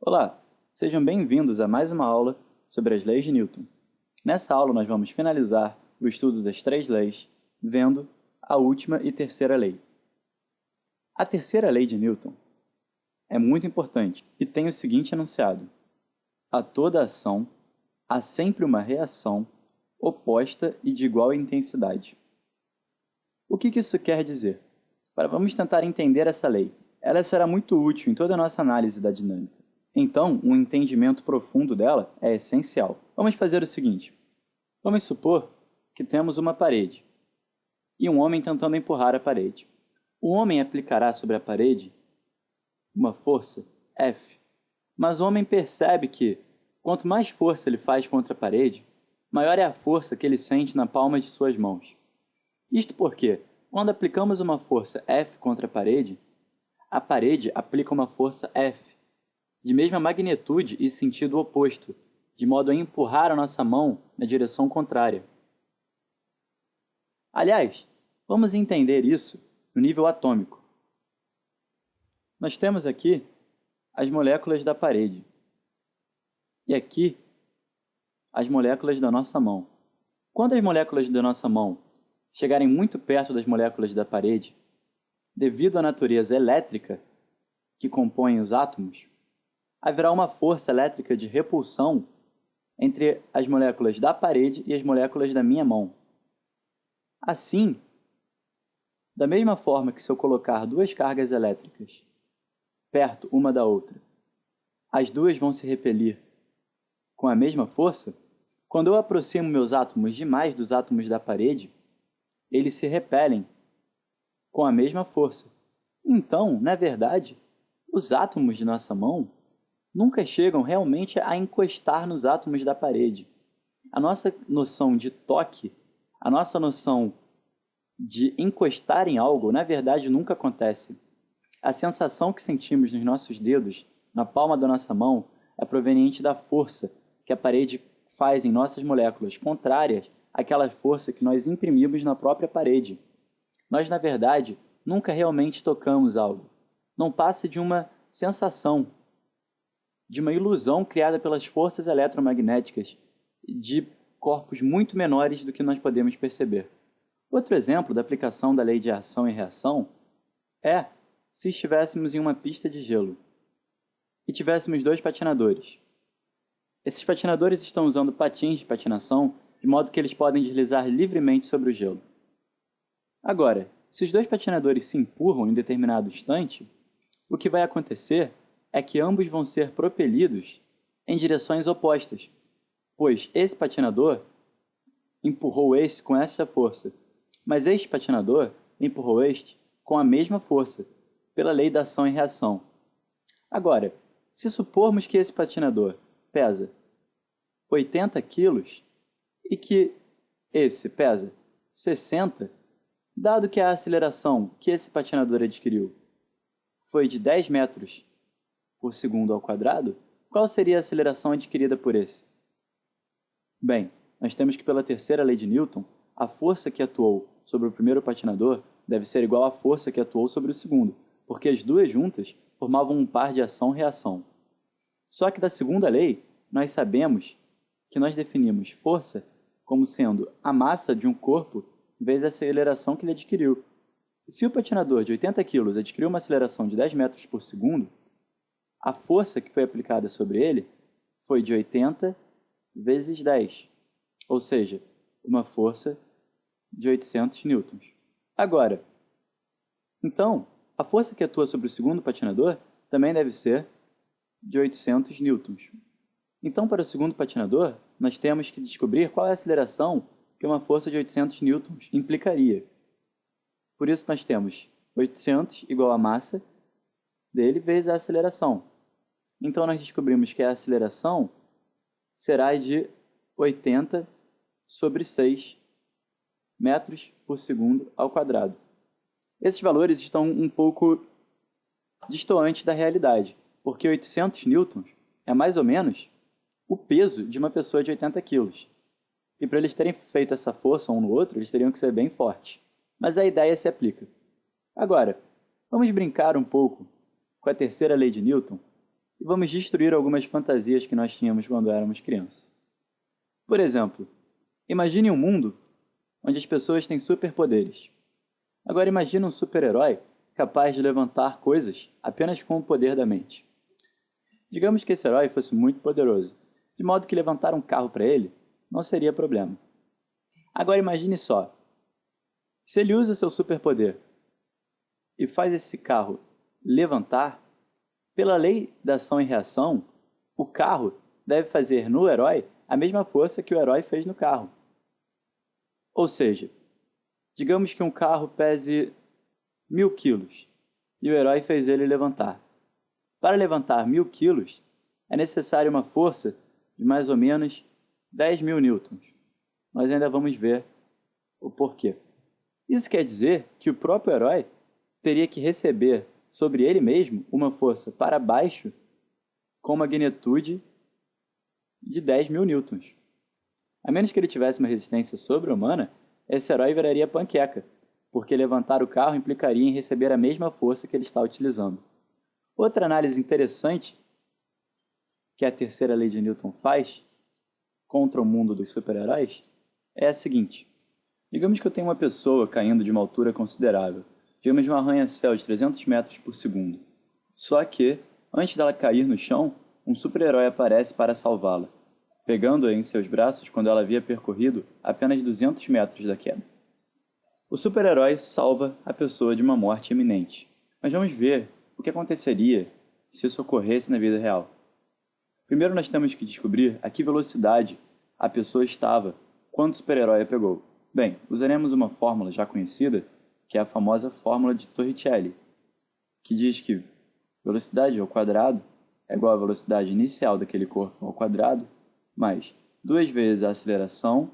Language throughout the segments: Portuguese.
Olá, sejam bem-vindos a mais uma aula sobre as leis de Newton. Nessa aula nós vamos finalizar o estudo das três leis, vendo a última e terceira lei. A terceira lei de Newton é muito importante e tem o seguinte enunciado: a toda ação há sempre uma reação oposta e de igual intensidade. O que isso quer dizer? Vamos tentar entender essa lei. Ela será muito útil em toda a nossa análise da dinâmica. Então, um entendimento profundo dela é essencial. Vamos fazer o seguinte. Vamos supor que temos uma parede e um homem tentando empurrar a parede. O homem aplicará sobre a parede uma força F, mas o homem percebe que, quanto mais força ele faz contra a parede, maior é a força que ele sente na palma de suas mãos. Isto porque, quando aplicamos uma força F contra a parede aplica uma força F, de mesma magnitude e sentido oposto, de modo a empurrar a nossa mão na direção contrária. Aliás, vamos entender isso no nível atômico. Nós temos aqui as moléculas da parede e aqui as moléculas da nossa mão. Quando as moléculas da nossa mão chegarem muito perto das moléculas da parede, devido à natureza elétrica que compõe os átomos, haverá uma força elétrica de repulsão entre as moléculas da parede e as moléculas da minha mão. Assim, da mesma forma que se eu colocar duas cargas elétricas perto uma da outra, as duas vão se repelir com a mesma força, quando eu aproximo meus átomos demais dos átomos da parede, eles se repelem com a mesma força. Então, na verdade, os átomos de nossa mão nunca chegam realmente a encostar nos átomos da parede. A nossa noção de toque, a nossa noção de encostar em algo, na verdade, nunca acontece. A sensação que sentimos nos nossos dedos, na palma da nossa mão, é proveniente da força que a parede faz em nossas moléculas, contrárias àquela força que nós imprimimos na própria parede. Nós, na verdade, nunca realmente tocamos algo. Não passa de uma sensação, de uma ilusão criada pelas forças eletromagnéticas de corpos muito menores do que nós podemos perceber. Outro exemplo da aplicação da lei de ação e reação é se estivéssemos em uma pista de gelo e tivéssemos dois patinadores. Esses patinadores estão usando patins de patinação de modo que eles podem deslizar livremente sobre o gelo. Agora, se os dois patinadores se empurram em determinado instante, o que vai acontecer é que ambos vão ser propelidos em direções opostas, pois esse patinador empurrou este com esta força, mas este patinador empurrou este com a mesma força, pela lei da ação e reação. Agora, se supormos que esse patinador pesa 80 kg e que esse pesa 60, dado que a aceleração que esse patinador adquiriu foi de 10 metros por segundo ao quadrado, qual seria a aceleração adquirida por esse? Bem, nós temos que pela terceira lei de Newton, a força que atuou sobre o primeiro patinador deve ser igual à força que atuou sobre o segundo, porque as duas juntas formavam um par de ação-reação. Só que da segunda lei, nós sabemos que nós definimos força como sendo a massa de um corpo vezes a aceleração que ele adquiriu. Se o patinador de 80 kg adquiriu uma aceleração de 10 metros por segundo, a força que foi aplicada sobre ele foi de 80 vezes 10, ou seja, uma força de 800 newtons. Agora, então, a força que atua sobre o segundo patinador também deve ser de 800 newtons. Então, para o segundo patinador, nós temos que descobrir qual é a aceleração que uma força de 800 newtons implicaria. Por isso, nós temos 800 igual a massa dele vezes a aceleração. Então, nós descobrimos que a aceleração será de 80 sobre 6 metros por segundo ao quadrado. Esses valores estão um pouco distantes da realidade, porque 800 newtons é mais ou menos o peso de uma pessoa de 80 quilos. E para eles terem feito essa força um no outro, eles teriam que ser bem fortes. Mas a ideia se aplica. Agora, vamos brincar um pouco com a terceira lei de Newton e vamos destruir algumas fantasias que nós tínhamos quando éramos crianças. Por exemplo, imagine um mundo onde as pessoas têm superpoderes. Agora imagine um super-herói capaz de levantar coisas apenas com o poder da mente. Digamos que esse herói fosse muito poderoso, de modo que levantar um carro para ele não seria problema. Agora imagine só, se ele usa seu superpoder e faz esse carro levantar, pela lei da ação e reação, o carro deve fazer no herói a mesma força que o herói fez no carro. Ou seja, digamos que um carro pese 1000 quilos e o herói fez ele levantar. Para levantar 1000 quilos, é necessária uma força de mais ou menos 10.000 newtons. Nós ainda vamos ver o porquê. Isso quer dizer que o próprio herói teria que receber sobre ele mesmo uma força para baixo com magnitude de 10.000 newtons. A menos que ele tivesse uma resistência sobre-humana, esse herói viraria panqueca, porque levantar o carro implicaria em receber a mesma força que ele está utilizando. Outra análise interessante que a terceira lei de Newton faz contra o mundo dos super-heróis é a seguinte. Digamos que eu tenho uma pessoa caindo de uma altura considerável, digamos de um arranha-céu de 300 metros por segundo. Só que, antes dela cair no chão, um super-herói aparece para salvá-la, pegando-a em seus braços quando ela havia percorrido apenas 200 metros da queda. O super-herói salva a pessoa de uma morte iminente. Mas vamos ver o que aconteceria se isso ocorresse na vida real. Primeiro nós temos que descobrir a que velocidade a pessoa estava quando o super-herói a pegou. Bem, usaremos uma fórmula já conhecida, que é a famosa fórmula de Torricelli, que diz que velocidade ao quadrado é igual à velocidade inicial daquele corpo ao quadrado, mais 2 vezes a aceleração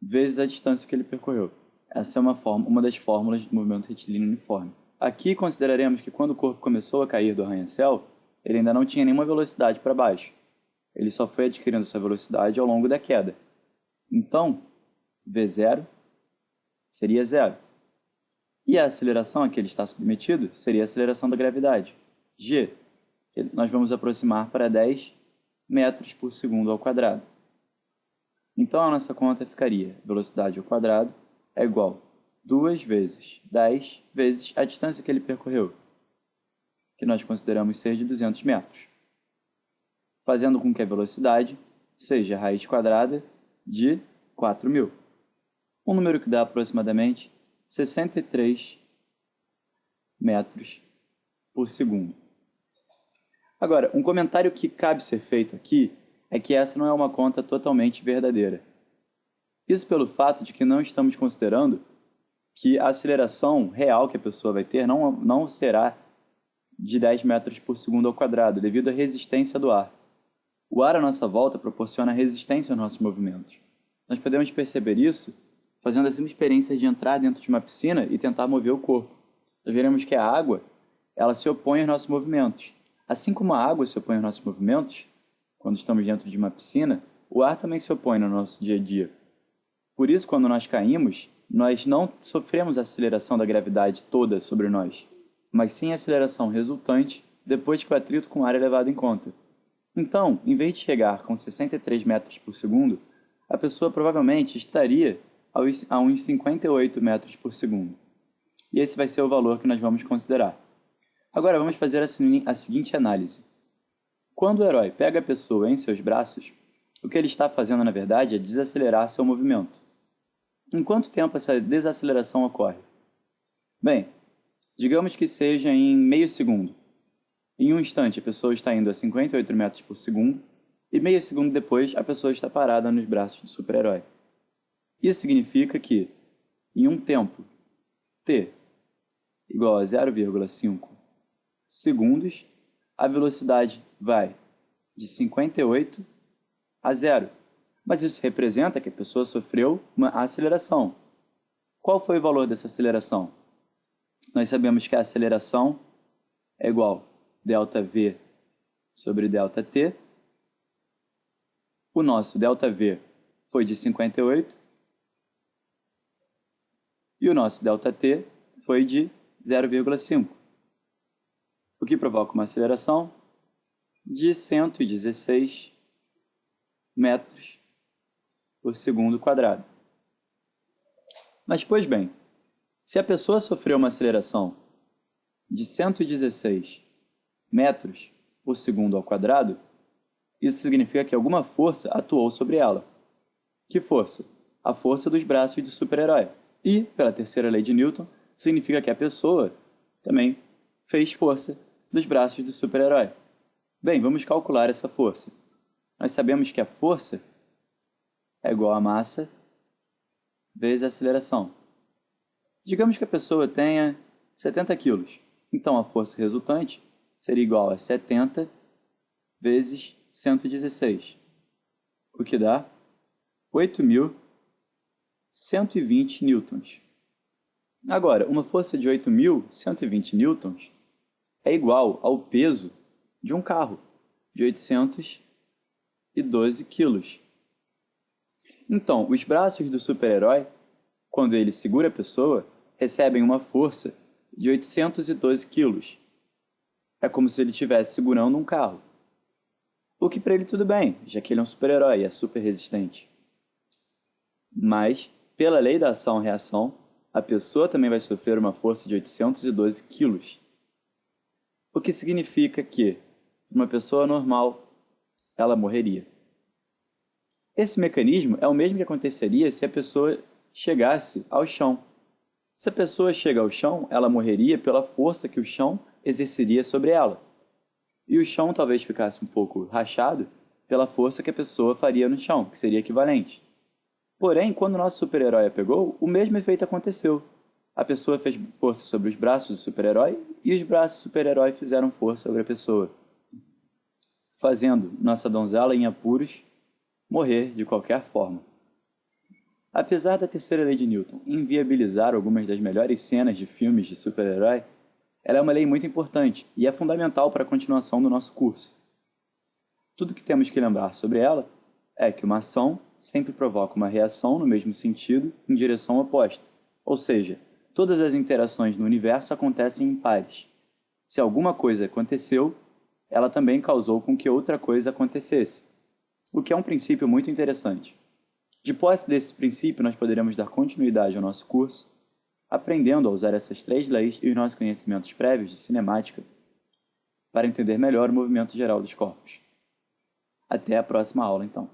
vezes a distância que ele percorreu. Essa é uma das fórmulas do movimento retilíneo uniforme. Aqui consideraremos que quando o corpo começou a cair do arranha-céu, ele ainda não tinha nenhuma velocidade para baixo. Ele só foi adquirindo essa velocidade ao longo da queda. Então, V0 seria 0. E a aceleração a que ele está submetido seria a aceleração da gravidade, g, que nós vamos aproximar para 10 metros por segundo ao quadrado. Então a nossa conta ficaria velocidade ao quadrado é igual a 2 vezes 10 vezes a distância que ele percorreu, que nós consideramos ser de 200 metros, fazendo com que a velocidade seja a raiz quadrada de 4.000, um número que dá aproximadamente 63 metros por segundo. Agora, um comentário que cabe ser feito aqui é que essa não é uma conta totalmente verdadeira. Isso pelo fato de que não estamos considerando que a aceleração real que a pessoa vai ter não será de 10 metros por segundo ao quadrado, devido à resistência do ar. O ar à nossa volta proporciona resistência aos nossos movimentos. Nós podemos perceber isso fazendo a simples experiência de entrar dentro de uma piscina e tentar mover o corpo. Nós veremos que a água ela se opõe aos nossos movimentos. Assim como a água se opõe aos nossos movimentos, quando estamos dentro de uma piscina, o ar também se opõe no nosso dia a dia. Por isso, quando nós caímos, nós não sofremos a aceleração da gravidade toda sobre nós, mas sim a aceleração resultante depois que o atrito com o ar é levado em conta. Então, em vez de chegar com 63 metros por segundo, a pessoa provavelmente estaria a uns 58 metros por segundo. E esse vai ser o valor que nós vamos considerar. Agora vamos fazer a seguinte análise. Quando o herói pega a pessoa em seus braços, o que ele está fazendo na verdade é desacelerar seu movimento. Em quanto tempo essa desaceleração ocorre? Bem, digamos que seja em meio segundo. Em um instante a pessoa está indo a 58 metros por segundo e meio segundo depois a pessoa está parada nos braços do super-herói. Isso significa que, em um tempo t igual a 0,5 segundos, a velocidade vai de 58 a 0. Mas isso representa que a pessoa sofreu uma aceleração. Qual foi o valor dessa aceleração? Nós sabemos que a aceleração é igual a ΔV sobre ΔT. O nosso ΔV foi de 58 e o nosso ΔT foi de 0,5, o que provoca uma aceleração de 116 metros por segundo quadrado. Mas, pois bem, se a pessoa sofreu uma aceleração de 116 metros por segundo ao quadrado, isso significa que alguma força atuou sobre ela. Que força? A força dos braços do super-herói. E, pela terceira lei de Newton, significa que a pessoa também fez força dos braços do super-herói. Bem, vamos calcular essa força. Nós sabemos que a força é igual a massa vezes a aceleração. Digamos que a pessoa tenha 70 quilos. Então, a força resultante seria igual a 70 vezes 116, o que dá 8.120 newtons. Agora, uma força de 8.120 newtons é igual ao peso de um carro de 812 quilos. Então, os braços do super-herói, quando ele segura a pessoa, recebem uma força de 812 quilos. É como se ele estivesse segurando um carro. O que para ele tudo bem, já que ele é um super-herói e é super resistente. Mas, pela lei da ação-reação, a pessoa também vai sofrer uma força de 812 quilos. O que significa que, uma pessoa normal, ela morreria. Esse mecanismo é o mesmo que aconteceria se a pessoa chegasse ao chão. Se a pessoa chega ao chão, ela morreria pela força que o chão exerceria sobre ela. E o chão talvez ficasse um pouco rachado pela força que a pessoa faria no chão, que seria equivalente. Porém, quando o nosso super-herói a pegou, o mesmo efeito aconteceu. A pessoa fez força sobre os braços do super-herói e os braços do super-herói fizeram força sobre a pessoa, fazendo nossa donzela em apuros morrer de qualquer forma. Apesar da terceira lei de Newton inviabilizar algumas das melhores cenas de filmes de super-herói, ela é uma lei muito importante e é fundamental para a continuação do nosso curso. Tudo que temos que lembrar sobre ela é que uma ação sempre provoca uma reação no mesmo sentido em direção oposta, ou seja, todas as interações no universo acontecem em pares. Se alguma coisa aconteceu, ela também causou com que outra coisa acontecesse, o que é um princípio muito interessante. De posse desse princípio, nós poderemos dar continuidade ao nosso curso, aprendendo a usar essas 3 leis e os nossos conhecimentos prévios de cinemática para entender melhor o movimento geral dos corpos. Até a próxima aula, então.